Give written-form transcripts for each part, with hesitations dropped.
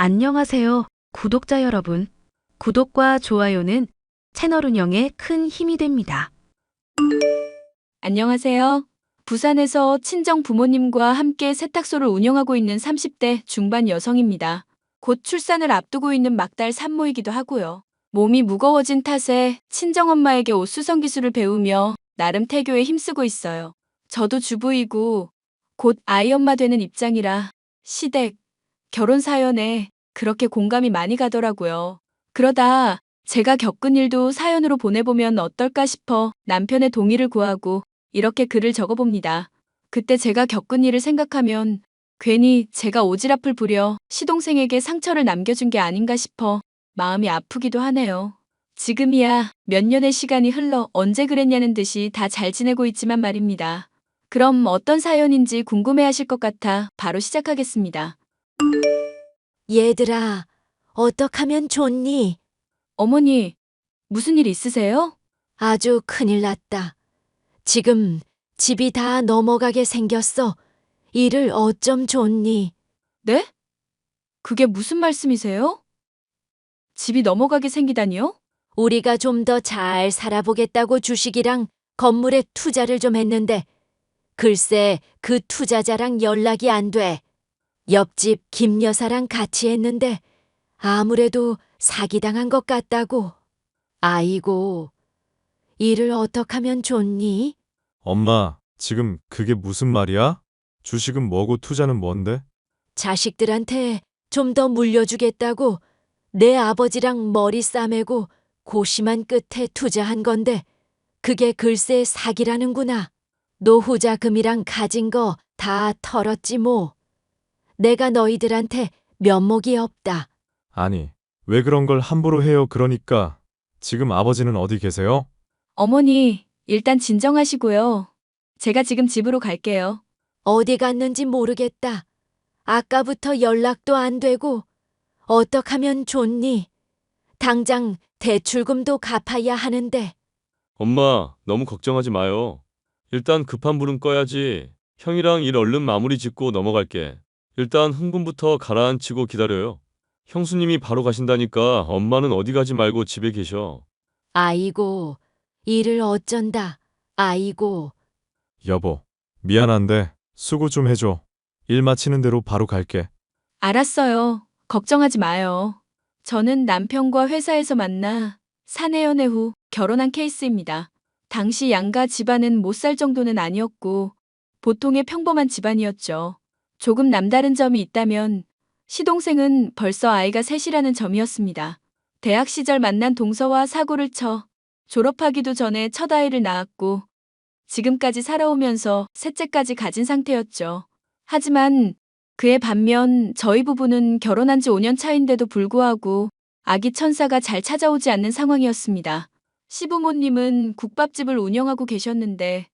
안녕하세요, 구독자 여러분. 구독과 좋아요는 채널 운영에 큰 힘이 됩니다. 안녕하세요. 부산에서 친정 부모님과 함께 세탁소를 운영하고 있는 30대 중반 여성입니다. 곧 출산을 앞두고 있는 막달 산모이기도 하고요. 몸이 무거워진 탓에 친정엄마에게 옷수선 기술을 배우며 나름 태교에 힘쓰고 있어요. 저도 주부이고 곧 아이 엄마 되는 입장이라 시댁, 결혼 사연에 그렇게 공감이 많이 가더라고요. 그러다 제가 겪은 일도 사연으로 보내보면 어떨까 싶어 남편의 동의를 구하고 이렇게 글을 적어봅니다. 그때 제가 겪은 일을 생각하면 괜히 제가 오지랖을 부려 시동생에게 상처를 남겨준 게 아닌가 싶어 마음이 아프기도 하네요. 지금이야 몇 년의 시간이 흘러 언제 그랬냐는 듯이 다 잘 지내고 있지만 말입니다. 그럼 어떤 사연인지 궁금해하실 것 같아 바로 시작하겠습니다. 얘들아, 어떡하면 좋니? 어머니, 무슨 일 있으세요? 아주 큰일 났다. 지금 집이 다 넘어가게 생겼어. 일을 어쩜 좋니? 네? 그게 무슨 말씀이세요? 집이 넘어가게 생기다니요? 우리가 좀 더 잘 살아보겠다고 주식이랑 건물에 투자를 좀 했는데, 글쎄 그 투자자랑 연락이 안 돼. 옆집 김 여사랑 같이 했는데, 아무래도 사기당한 것 같다고. 아이고, 일을 어떡하면 좋니? 엄마, 지금 그게 무슨 말이야? 주식은 뭐고 투자는 뭔데? 자식들한테 좀 더 물려주겠다고 내 아버지랑 머리 싸매고 고심한 끝에 투자한 건데 그게 글쎄 사기라는구나. 노후자금이랑 가진 거 다 털었지 뭐. 내가 너희들한테 면목이 없다. 아니, 왜 그런 걸 함부로 해요? 그러니까 지금 아버지는 어디 계세요? 어머니, 일단 진정하시고요. 제가 지금 집으로 갈게요. 어디 갔는지 모르겠다. 아까부터 연락도 안 되고 어떡하면 좋니? 당장 대출금도 갚아야 하는데. 엄마, 너무 걱정하지 마요. 일단 급한 불은 꺼야지. 형이랑 일 얼른 마무리 짓고 넘어갈게. 일단 흥분부터 가라앉히고 기다려요. 형수님이 바로 가신다니까 엄마는 어디 가지 말고 집에 계셔. 아이고, 일을 어쩐다. 아이고, 여보, 미안한데 수고 좀 해줘. 일 마치는 대로 바로 갈게. 알았어요. 걱정하지 마요. 저는 남편과 회사에서 만나 사내 연애 후 결혼한 케이스입니다. 당시 양가 집안은 못 살 정도는 아니었고 보통의 평범한 집안이었죠. 조금 남다른 점이 있다면 시동생은 벌써 아이가 셋이라는 점이었습니다. 대학 시절 만난 동서와 사고를 쳐 졸업하기도 전에 첫 아이를 낳았고 지금까지 살아오면서 셋째까지 가진 상태였죠. 하지만 그에 반면 저희 부부는 결혼한 지 5년 차인데도 불구하고 아기 천사가 잘 찾아오지 않는 상황이었습니다. 시부모님은 국밥집을 운영하고 계셨는데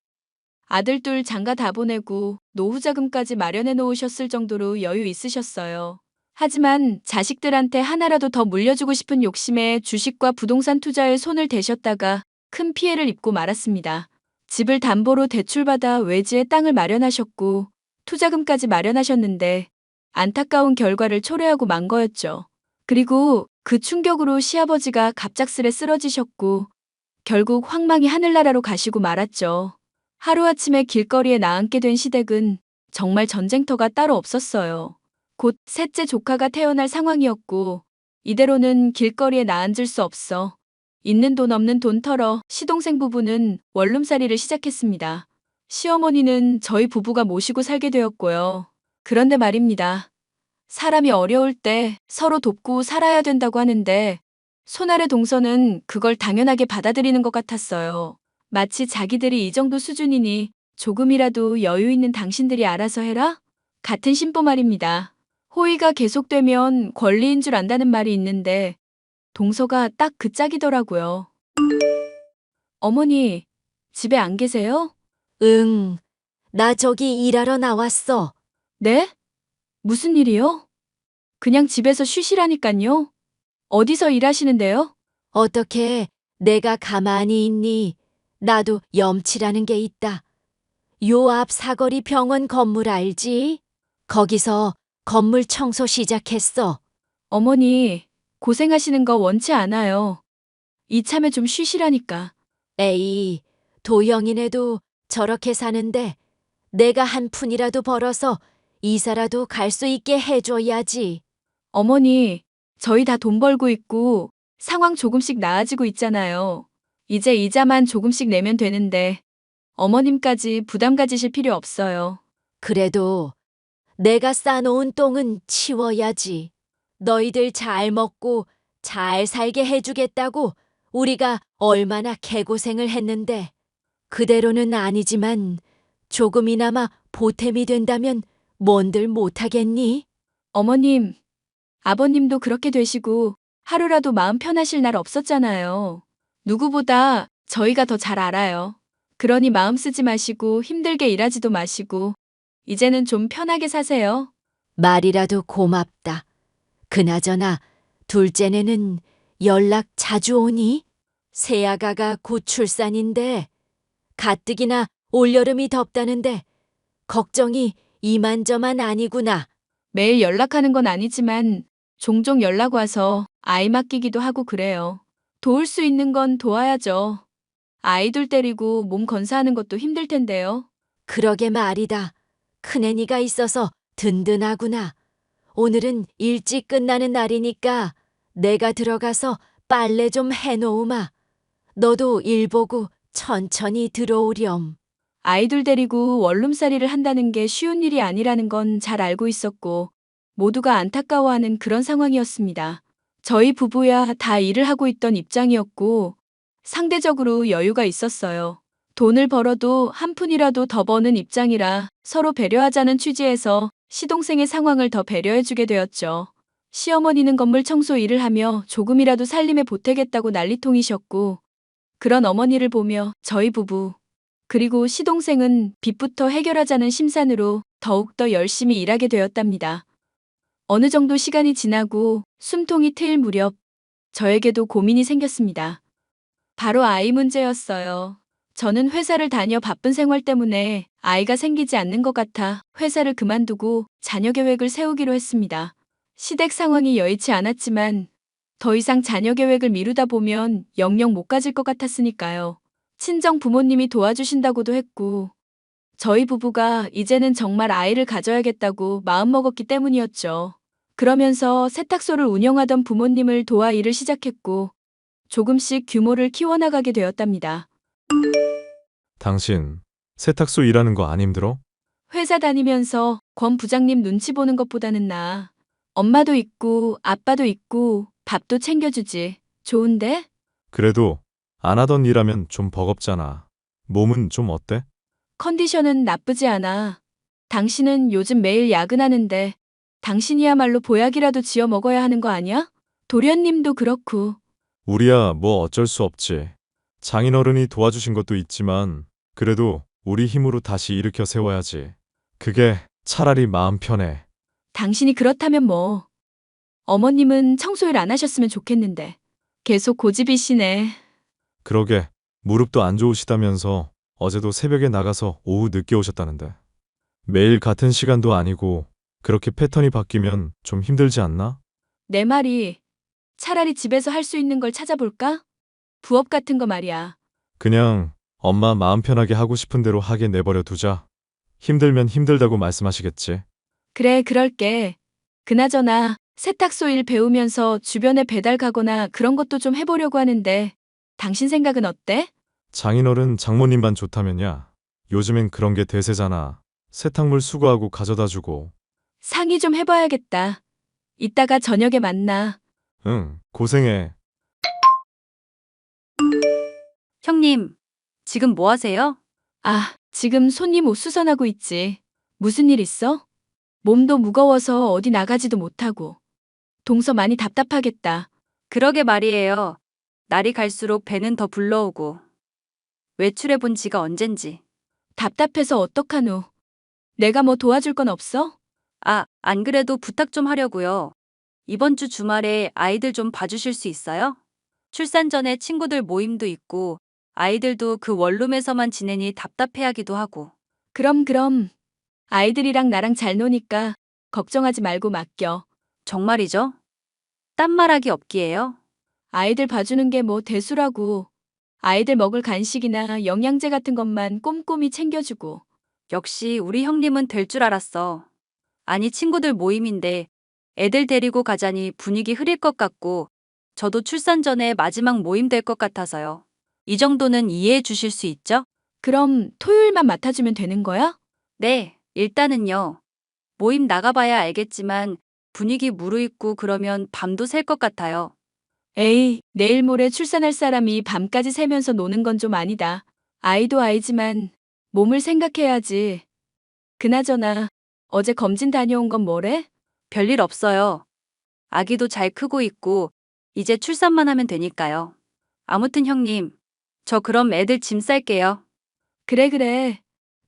아들 둘 장가 다 보내고 노후자금까지 마련해 놓으셨을 정도로 여유 있으셨어요. 하지만 자식들한테 하나라도 더 물려주고 싶은 욕심에 주식과 부동산 투자에 손을 대셨다가 큰 피해를 입고 말았습니다. 집을 담보로 대출받아 외지에 땅을 마련하셨고 투자금까지 마련하셨는데 안타까운 결과를 초래하고 만 거였죠. 그리고 그 충격으로 시아버지가 갑작스레 쓰러지셨고 결국 황망히 하늘나라로 가시고 말았죠. 하루아침에 길거리에 나앉게 된 시댁은 정말 전쟁터가 따로 없었어요. 곧 셋째 조카가 태어날 상황이었고 이대로는 길거리에 나앉을 수 없어 있는 돈 없는 돈 털어 시동생 부부는 원룸살이를 시작했습니다. 시어머니는 저희 부부가 모시고 살게 되었고요. 그런데 말입니다. 사람이 어려울 때 서로 돕고 살아야 된다고 하는데 손아래 동서는 그걸 당연하게 받아들이는 것 같았어요. 마치 자기들이 이 정도 수준이니 조금이라도 여유 있는 당신들이 알아서 해라? 같은 심보 말입니다. 호의가 계속되면 권리인 줄 안다는 말이 있는데 동서가 딱 그 짝이더라고요. 어머니, 집에 안 계세요? 응, 나 저기 일하러 나왔어. 네? 무슨 일이요? 그냥 집에서 쉬시라니깐요. 어디서 일하시는데요? 어떻게 내가 가만히 있니? 나도 염치라는 게 있다. 요 앞 사거리 병원 건물 알지? 거기서 건물 청소 시작했어. 어머니, 고생하시는 거 원치 않아요. 이참에 좀 쉬시라니까. 에이, 도영이네도 저렇게 사는데 내가 한 푼이라도 벌어서 이사라도 갈 수 있게 해줘야지. 어머니, 저희 다 돈 벌고 있고 상황 조금씩 나아지고 있잖아요. 이제 이자만 조금씩 내면 되는데 어머님까지 부담 가지실 필요 없어요. 그래도 내가 싸놓은 똥은 치워야지. 너희들 잘 먹고 잘 살게 해주겠다고 우리가 얼마나 개고생을 했는데 그대로는 아니지만 조금이나마 보탬이 된다면 뭔들 못하겠니? 어머님, 아버님도 그렇게 되시고 하루라도 마음 편하실 날 없었잖아요. 누구보다 저희가 더 잘 알아요. 그러니 마음 쓰지 마시고 힘들게 일하지도 마시고 이제는 좀 편하게 사세요. 말이라도 고맙다. 그나저나 둘째네는 연락 자주 오니? 새아가가 곧 출산인데 가뜩이나 올여름이 덥다는데 걱정이 이만저만 아니구나. 매일 연락하는 건 아니지만 종종 연락 와서 아이 맡기기도 하고 그래요. 도울 수 있는 건 도와야죠. 아이들 때리고 몸 건사하는 것도 힘들 텐데요. 그러게 말이다. 큰애니가 있어서 든든하구나. 오늘은 일찍 끝나는 날이니까 내가 들어가서 빨래 좀 해놓으마. 너도 일 보고 천천히 들어오렴. 아이들 데리고 원룸살이를 한다는 게 쉬운 일이 아니라는 건 잘 알고 있었고 모두가 안타까워하는 그런 상황이었습니다. 저희 부부야 다 일을 하고 있던 입장이었고 상대적으로 여유가 있었어요. 돈을 벌어도 한 푼이라도 더 버는 입장이라 서로 배려하자는 취지에서 시동생의 상황을 더 배려해주게 되었죠. 시어머니는 건물 청소 일을 하며 조금이라도 살림에 보태겠다고 난리통이셨고 그런 어머니를 보며 저희 부부 그리고 시동생은 빚부터 해결하자는 심산으로 더욱더 열심히 일하게 되었답니다. 어느 정도 시간이 지나고 숨통이 트일 무렵 저에게도 고민이 생겼습니다. 바로 아이 문제였어요. 저는 회사를 다녀 바쁜 생활 때문에 아이가 생기지 않는 것 같아 회사를 그만두고 자녀 계획을 세우기로 했습니다. 시댁 상황이 여의치 않았지만 더 이상 자녀 계획을 미루다 보면 영영 못 가질 것 같았으니까요. 친정 부모님이 도와주신다고도 했고 저희 부부가 이제는 정말 아이를 가져야겠다고 마음먹었기 때문이었죠. 그러면서 세탁소를 운영하던 부모님을 도와 일을 시작했고 조금씩 규모를 키워나가게 되었답니다. 당신 세탁소 일하는 거 안 힘들어? 회사 다니면서 권 부장님 눈치 보는 것보다는 나아. 엄마도 있고 아빠도 있고 밥도 챙겨주지. 좋은데? 그래도 안 하던 일하면 좀 버겁잖아. 몸은 좀 어때? 컨디션은 나쁘지 않아. 당신은 요즘 매일 야근하는데 당신이야말로 보약이라도 지어 먹어야 하는 거 아니야? 도련님도 그렇고. 우리야 뭐 어쩔 수 없지. 장인어른이 도와주신 것도 있지만 그래도 우리 힘으로 다시 일으켜 세워야지. 그게 차라리 마음 편해. 당신이 그렇다면 뭐. 어머님은 청소일 안 하셨으면 좋겠는데. 계속 고집이시네. 그러게 무릎도 안 좋으시다면서 어제도 새벽에 나가서 오후 늦게 오셨다는데. 매일 같은 시간도 아니고 그렇게 패턴이 바뀌면 좀 힘들지 않나? 내 말이 차라리 집에서 할 수 있는 걸 찾아볼까? 부업 같은 거 말이야. 그냥 엄마 마음 편하게 하고 싶은 대로 하게 내버려 두자. 힘들면 힘들다고 말씀하시겠지. 그래, 그럴게. 그나저나 세탁소 일 배우면서 주변에 배달 가거나 그런 것도 좀 해보려고 하는데 당신 생각은 어때? 장인어른 장모님만 좋다면야. 요즘엔 그런 게 대세잖아. 세탁물 수거하고 가져다 주고. 상의 좀 해봐야겠다. 이따가 저녁에 만나. 응, 고생해. 형님, 지금 뭐 하세요? 아, 지금 손님 옷 수선하고 있지. 무슨 일 있어? 몸도 무거워서 어디 나가지도 못하고. 동서 많이 답답하겠다. 그러게 말이에요. 날이 갈수록 배는 더 불러오고. 외출해 본 지가 언젠지. 답답해서 어떡하노. 내가 뭐 도와줄 건 없어? 아, 안 그래도 부탁 좀 하려고요. 이번 주 주말에 아이들 좀 봐주실 수 있어요? 출산 전에 친구들 모임도 있고 아이들도 그 원룸에서만 지내니 답답해하기도 하고. 그럼. 아이들이랑 나랑 잘 노니까 걱정하지 말고 맡겨. 정말이죠? 딴 말하기 없기에요. 아이들 봐주는 게 뭐 대수라고. 아이들 먹을 간식이나 영양제 같은 것만 꼼꼼히 챙겨주고. 역시 우리 형님은 될 줄 알았어. 아니, 친구들 모임인데 애들 데리고 가자니 분위기 흐릴 것 같고, 저도 출산 전에 마지막 모임 될 것 같아서요. 이 정도는 이해해 주실 수 있죠? 그럼 토요일만 맡아주면 되는 거야? 네, 일단은요. 모임 나가봐야 알겠지만 분위기 무르익고 그러면 밤도 샐 것 같아요. 에이, 내일 모레 출산할 사람이 밤까지 새면서 노는 건 좀 아니다. 아이도 아이지만 몸을 생각해야지. 그나저나 어제 검진 다녀온 건 뭐래? 별일 없어요. 아기도 잘 크고 있고 이제 출산만 하면 되니까요. 아무튼 형님, 저 그럼 애들 짐 쌀게요. 그래.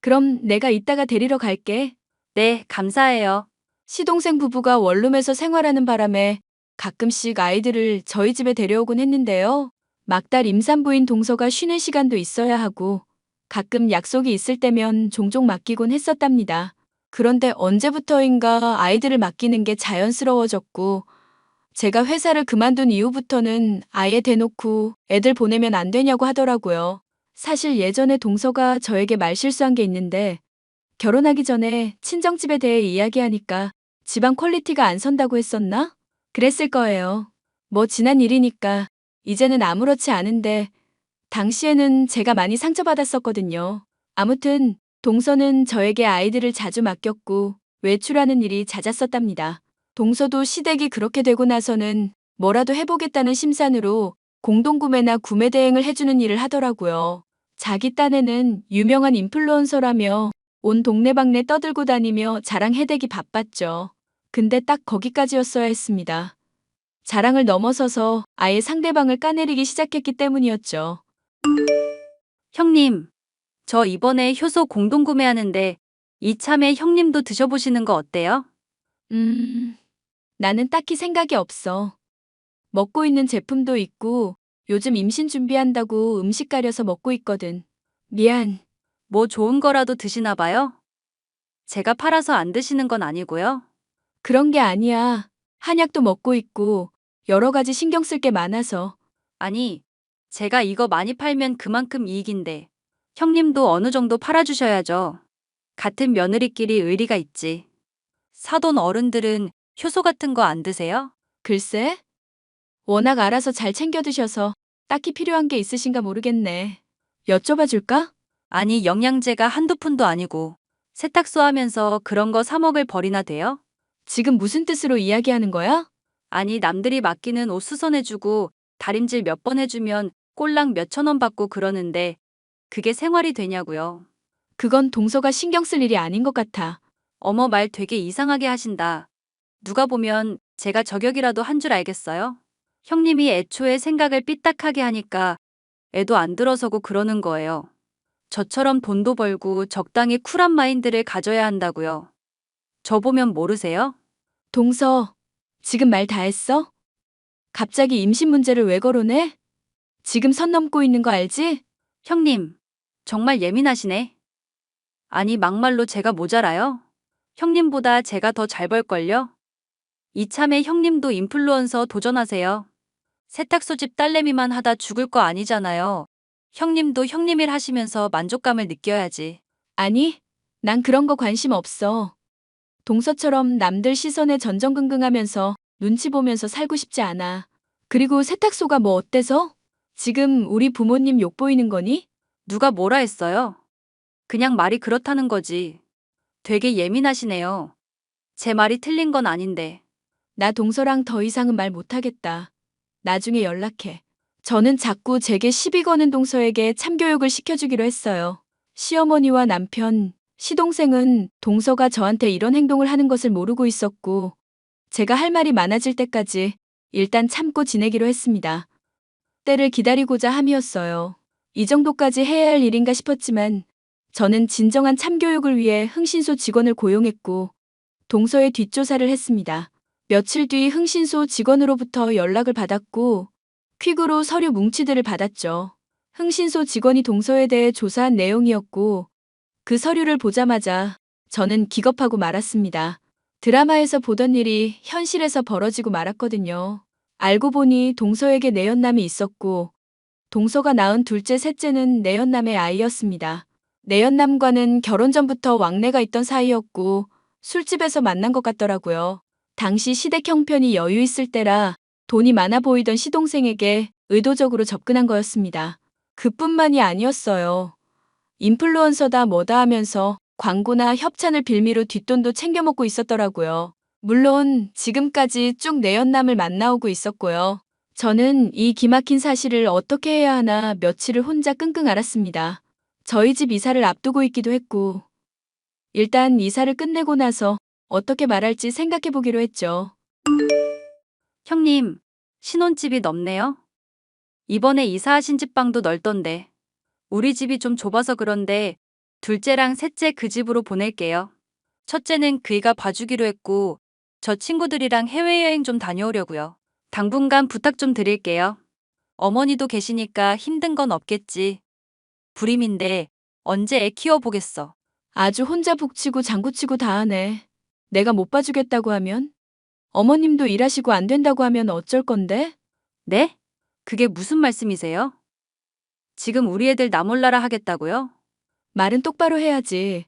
그럼 내가 이따가 데리러 갈게. 네, 감사해요. 시동생 부부가 원룸에서 생활하는 바람에 가끔씩 아이들을 저희 집에 데려오곤 했는데요. 막달 임산부인 동서가 쉬는 시간도 있어야 하고 가끔 약속이 있을 때면 종종 맡기곤 했었답니다. 그런데 언제부터인가 아이들을 맡기는 게 자연스러워졌고 제가 회사를 그만둔 이후부터는 아예 대놓고 애들 보내면 안 되냐고 하더라고요. 사실 예전에 동서가 저에게 말실수한 게 있는데 결혼하기 전에 친정집에 대해 이야기하니까 집안 퀄리티가 안 선다고 했었나? 그랬을 거예요. 뭐 지난 일이니까 이제는 아무렇지 않은데 당시에는 제가 많이 상처받았었거든요. 아무튼 동서는 저에게 아이들을 자주 맡겼고 외출하는 일이 잦았었답니다. 동서도 시댁이 그렇게 되고 나서는 뭐라도 해보겠다는 심산으로 공동구매나 구매 대행을 해주는 일을 하더라고요. 자기 딴에는 유명한 인플루언서라며 온 동네방네 떠들고 다니며 자랑해대기 바빴죠. 근데 딱 거기까지였어야 했습니다. 자랑을 넘어서서 아예 상대방을 까내리기 시작했기 때문이었죠. 형님, 저 이번에 효소 공동구매하는데 이참에 형님도 드셔보시는 거 어때요? 나는 딱히 생각이 없어. 먹고 있는 제품도 있고 요즘 임신 준비한다고 음식 가려서 먹고 있거든. 미안. 뭐 좋은 거라도 드시나 봐요? 제가 팔아서 안 드시는 건 아니고요. 그런 게 아니야. 한약도 먹고 있고 여러 가지 신경 쓸 게 많아서. 아니, 제가 이거 많이 팔면 그만큼 이익인데 형님도 어느 정도 팔아주셔야죠. 같은 며느리끼리 의리가 있지. 사돈 어른들은 효소 같은 거 안 드세요? 글쎄? 워낙 알아서 잘 챙겨 드셔서 딱히 필요한 게 있으신가 모르겠네. 여쭤봐 줄까? 아니, 영양제가 한두 푼도 아니고 세탁소 하면서 그런 거 사 먹을 벌이나 돼요? 지금 무슨 뜻으로 이야기하는 거야? 아니, 남들이 맡기는 옷 수선해주고 다림질 몇 번 해주면 꼴랑 몇천 원 받고 그러는데 그게 생활이 되냐고요. 그건 동서가 신경 쓸 일이 아닌 것 같아. 어머, 말 되게 이상하게 하신다. 누가 보면 제가 저격이라도 한 줄 알겠어요? 형님이 애초에 생각을 삐딱하게 하니까 애도 안 들어서고 그러는 거예요. 저처럼 돈도 벌고 적당히 쿨한 마인드를 가져야 한다고요. 저 보면 모르세요? 동서, 지금 말 다 했어? 갑자기 임신 문제를 왜 거론해? 지금 선 넘고 있는 거 알지? 형님, 정말 예민하시네. 아니, 막말로 제가 모자라요? 형님보다 제가 더 잘 벌걸요? 이참에 형님도 인플루언서 도전하세요. 세탁소 집 딸내미만 하다 죽을 거 아니잖아요. 형님도 형님 일 하시면서 만족감을 느껴야지. 아니, 난 그런 거 관심 없어. 동서처럼 남들 시선에 전전긍긍하면서 눈치 보면서 살고 싶지 않아. 그리고 세탁소가 뭐 어때서? 지금 우리 부모님 욕 보이는 거니? 누가 뭐라 했어요? 그냥 말이 그렇다는 거지. 되게 예민하시네요. 제 말이 틀린 건 아닌데. 나 동서랑 더 이상은 말 못하겠다. 나중에 연락해. 저는 자꾸 제게 시비 거는 동서에게 참교육을 시켜주기로 했어요. 시어머니와 남편, 시동생은 동서가 저한테 이런 행동을 하는 것을 모르고 있었고, 제가 할 말이 많아질 때까지 일단 참고 지내기로 했습니다. 때를 기다리고자 함이었어요. 이 정도까지 해야 할 일인가 싶었지만, 저는 진정한 참교육을 위해 흥신소 직원을 고용했고, 동서의 뒷조사를 했습니다. 며칠 뒤 흥신소 직원으로부터 연락을 받았고 퀵으로 서류 뭉치들을 받았죠. 흥신소 직원이 동서에 대해 조사한 내용이었고 그 서류를 보자마자 저는 기겁하고 말았습니다. 드라마에서 보던 일이 현실에서 벌어지고 말았거든요. 알고 보니 동서에게 내연남이 있었고 동서가 낳은 둘째, 셋째는 내연남의 아이였습니다. 내연남과는 결혼 전부터 왕래가 있던 사이였고 술집에서 만난 것 같더라고요. 당시 시댁 형편이 여유 있을 때라 돈이 많아 보이던 시동생에게 의도적으로 접근한 거였습니다. 그뿐만이 아니었어요. 인플루언서다 뭐다 하면서 광고나 협찬을 빌미로 뒷돈도 챙겨 먹고 있었더라고요. 물론 지금까지 쭉 내연남을 만나오고 있었고요. 저는 이 기막힌 사실을 어떻게 해야 하나 며칠을 혼자 끙끙 앓았습니다. 저희 집 이사를 앞두고 있기도 했고 일단 이사를 끝내고 나서 어떻게 말할지 생각해 보기로 했죠. 형님, 신혼집이 넓네요. 이번에 이사하신 집 방도 넓던데. 우리 집이 좀 좁아서 그런데 둘째랑 셋째 그 집으로 보낼게요. 첫째는 그이가 봐주기로 했고 저 친구들이랑 해외여행 좀 다녀오려고요. 당분간 부탁 좀 드릴게요. 어머니도 계시니까 힘든 건 없겠지. 불임인데 언제 애 키워보겠어. 아주 혼자 북치고 장구치고 다 하네. 내가 못 봐주겠다고 하면? 어머님도 일하시고 안 된다고 하면 어쩔 건데? 네? 그게 무슨 말씀이세요? 지금 우리 애들 나 몰라라 하겠다고요? 말은 똑바로 해야지.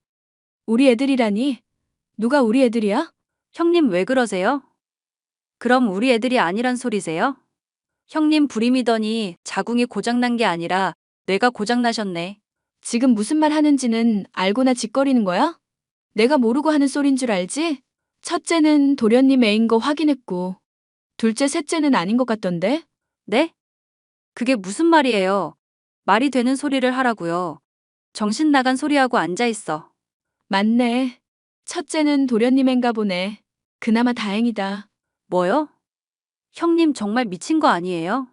우리 애들이라니? 누가 우리 애들이야? 형님 왜 그러세요? 그럼 우리 애들이 아니란 소리세요? 형님 불임이더니 자궁이 고장난 게 아니라 뇌가 고장나셨네. 지금 무슨 말 하는지는 알고나 짓거리는 거야? 내가 모르고 하는 소린 줄 알지? 첫째는 도련님 애인 거 확인했고, 둘째, 셋째는 아닌 것 같던데? 네? 그게 무슨 말이에요? 말이 되는 소리를 하라고요. 정신 나간 소리하고 앉아있어. 맞네. 첫째는 도련님 애인가 보네. 그나마 다행이다. 뭐요? 형님 정말 미친 거 아니에요?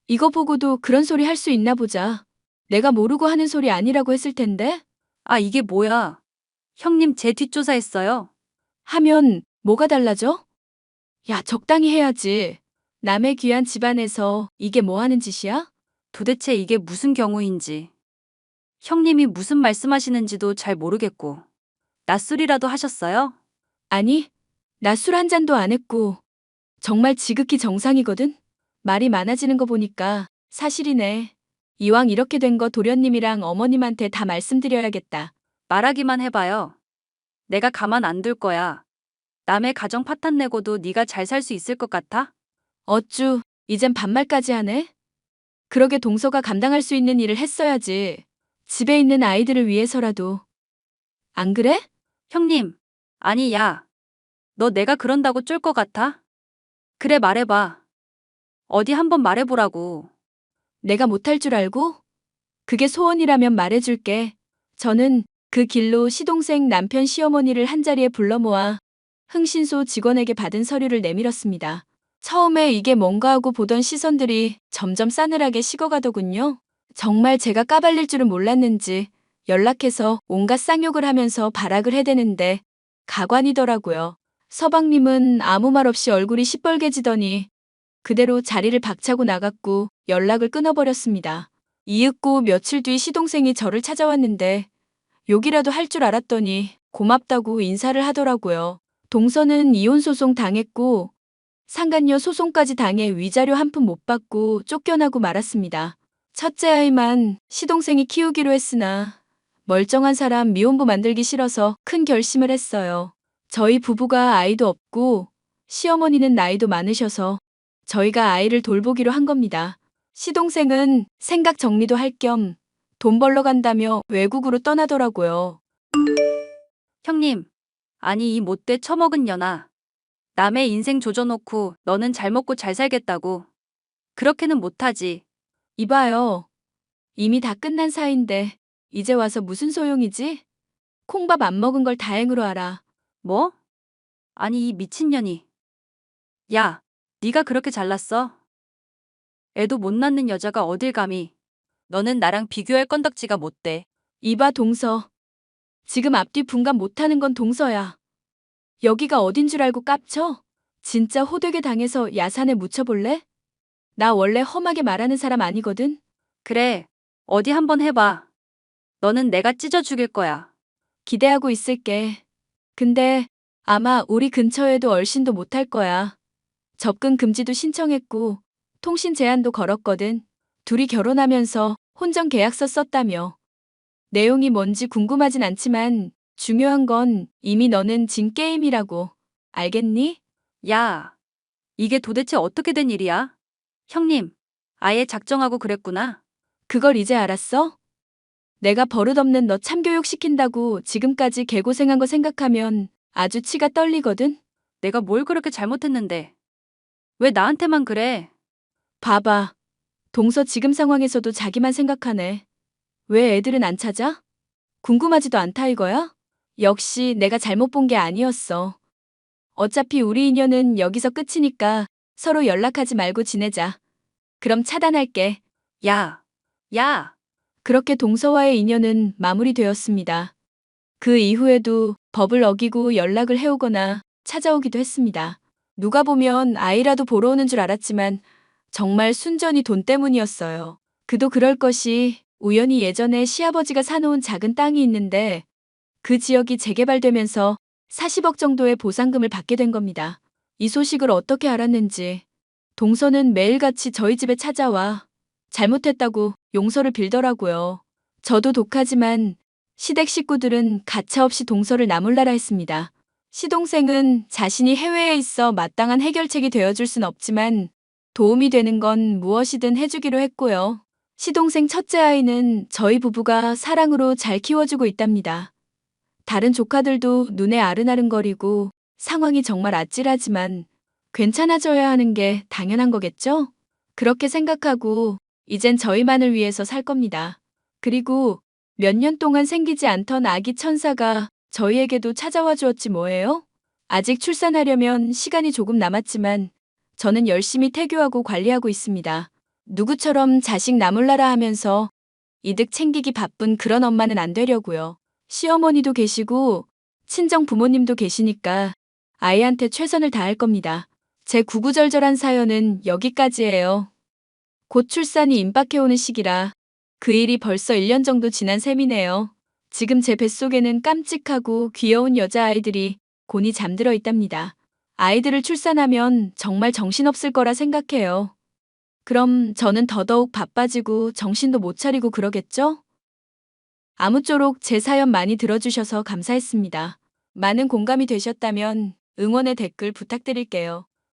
이거 보고도 그런 소리 할 수 있나 보자. 내가 모르고 하는 소리 아니라고 했을 텐데? 아, 이게 뭐야? 형님 제 뒷조사했어요. 하면 뭐가 달라져? 야, 적당히 해야지. 남의 귀한 집안에서 이게 뭐 하는 짓이야? 도대체 이게 무슨 경우인지. 형님이 무슨 말씀하시는지도 잘 모르겠고. 낯술이라도 하셨어요? 아니, 나 술 한 잔도 안 했고, 정말 지극히 정상이거든? 말이 많아지는 거 보니까 사실이네. 이왕 이렇게 된 거 도련님이랑 어머님한테 다 말씀드려야겠다. 말하기만 해봐요. 내가 가만 안 둘 거야. 남의 가정 파탄 내고도 네가 잘 살 수 있을 것 같아? 어쭈, 이젠 반말까지 하네? 그러게 동서가 감당할 수 있는 일을 했어야지. 집에 있는 아이들을 위해서라도. 안 그래? 형님, 아니 야. 너 내가 그런다고 쫄 것 같아? 그래 말해봐. 어디 한번 말해보라고. 내가 못할 줄 알고? 그게 소원이라면 말해줄게. 저는 그 길로 시동생 남편 시어머니를 한자리에 불러 모아 흥신소 직원에게 받은 서류를 내밀었습니다. 처음에 이게 뭔가 하고 보던 시선들이 점점 싸늘하게 식어가더군요. 정말 제가 까발릴 줄은 몰랐는지 연락해서 온갖 쌍욕을 하면서 발악을 해대는데 가관이더라고요. 서방님은 아무 말 없이 얼굴이 시뻘개지더니 그대로 자리를 박차고 나갔고 연락을 끊어버렸습니다. 이윽고 며칠 뒤 시동생이 저를 찾아왔는데 욕이라도 할 줄 알았더니 고맙다고 인사를 하더라고요. 동서는 이혼소송 당했고 상간녀 소송까지 당해 위자료 한 푼 못 받고 쫓겨나고 말았습니다. 첫째 아이만 시동생이 키우기로 했으나 멀쩡한 사람 미혼부 만들기 싫어서 큰 결심을 했어요. 저희 부부가 아이도 없고 시어머니는 나이도 많으셔서 저희가 아이를 돌보기로 한 겁니다. 시동생은 생각 정리도 할 겸 돈 벌러 간다며 외국으로 떠나더라고요. 형님, 아니 이 못돼 처먹은 년아. 남의 인생 조져놓고 너는 잘 먹고 잘 살겠다고. 그렇게는 못하지. 이봐요. 이미 다 끝난 사이인데 이제 와서 무슨 소용이지? 콩밥 안 먹은 걸 다행으로 알아. 뭐? 아니 이 미친년이. 야, 네가 그렇게 잘났어? 애도 못 낳는 여자가 어딜 감히. 너는 나랑 비교할 건덕지가 못 돼. 이봐 동서. 지금 앞뒤 분간 못하는 건 동서야. 여기가 어딘 줄 알고 깝쳐? 진짜 호되게 당해서 야산에 묻혀볼래? 나 원래 험하게 말하는 사람 아니거든? 그래, 어디 한번 해봐. 너는 내가 찢어 죽일 거야. 기대하고 있을게. 근데 아마 우리 근처에도 얼씬도 못할 거야. 접근 금지도 신청했고 통신 제한도 걸었거든. 둘이 결혼하면서 혼전 계약서 썼다며. 내용이 뭔지 궁금하진 않지만 중요한 건 이미 너는 진 게임이라고. 알겠니? 야, 이게 도대체 어떻게 된 일이야? 형님, 아예 작정하고 그랬구나. 그걸 이제 알았어? 내가 버릇없는 너 참교육 시킨다고 지금까지 개고생한 거 생각하면 아주 치가 떨리거든? 내가 뭘 그렇게 잘못했는데. 왜 나한테만 그래? 봐봐. 동서 지금 상황에서도 자기만 생각하네. 왜 애들은 안 찾아? 궁금하지도 않다 이거야? 역시 내가 잘못 본 게 아니었어. 어차피 우리 인연은 여기서 끝이니까 서로 연락하지 말고 지내자. 그럼 차단할게. 야, 야, 그렇게 동서와의 인연은 마무리되었습니다. 그 이후에도 법을 어기고 연락을 해오거나 찾아오기도 했습니다. 누가 보면 아이라도 보러 오는 줄 알았지만 정말 순전히 돈 때문이었어요. 그도 그럴 것이 우연히 예전에 시아버지가 사놓은 작은 땅이 있는데 그 지역이 재개발되면서 40억 정도의 보상금을 받게 된 겁니다. 이 소식을 어떻게 알았는지 동서는 매일같이 저희 집에 찾아와 잘못했다고 용서를 빌더라고요. 저도 독하지만 시댁 식구들은 가차없이 동서를 나몰라라 했습니다. 시동생은 자신이 해외에 있어 마땅한 해결책이 되어줄 순 없지만 도움이 되는 건 무엇이든 해주기로 했고요. 시동생 첫째 아이는 저희 부부가 사랑으로 잘 키워주고 있답니다. 다른 조카들도 눈에 아른아른거리고 상황이 정말 아찔하지만 괜찮아져야 하는 게 당연한 거겠죠? 그렇게 생각하고 이젠 저희만을 위해서 살 겁니다. 그리고 몇 년 동안 생기지 않던 아기 천사가 저희에게도 찾아와 주었지 뭐예요? 아직 출산하려면 시간이 조금 남았지만 저는 열심히 태교하고 관리하고 있습니다. 누구처럼 자식 나몰라라 하면서 이득 챙기기 바쁜 그런 엄마는 안 되려고요. 시어머니도 계시고 친정 부모님도 계시니까 아이한테 최선을 다할 겁니다. 제 구구절절한 사연은 여기까지예요. 곧 출산이 임박해오는 시기라 그 일이 벌써 1년 정도 지난 셈이네요. 지금 제 뱃속에는 깜찍하고 귀여운 여자아이들이 곤히 잠들어 있답니다. 아이들을 출산하면 정말 정신없을 거라 생각해요. 그럼 저는 더더욱 바빠지고 정신도 못 차리고 그러겠죠? 아무쪼록 제 사연 많이 들어주셔서 감사했습니다. 많은 공감이 되셨다면 응원의 댓글 부탁드릴게요.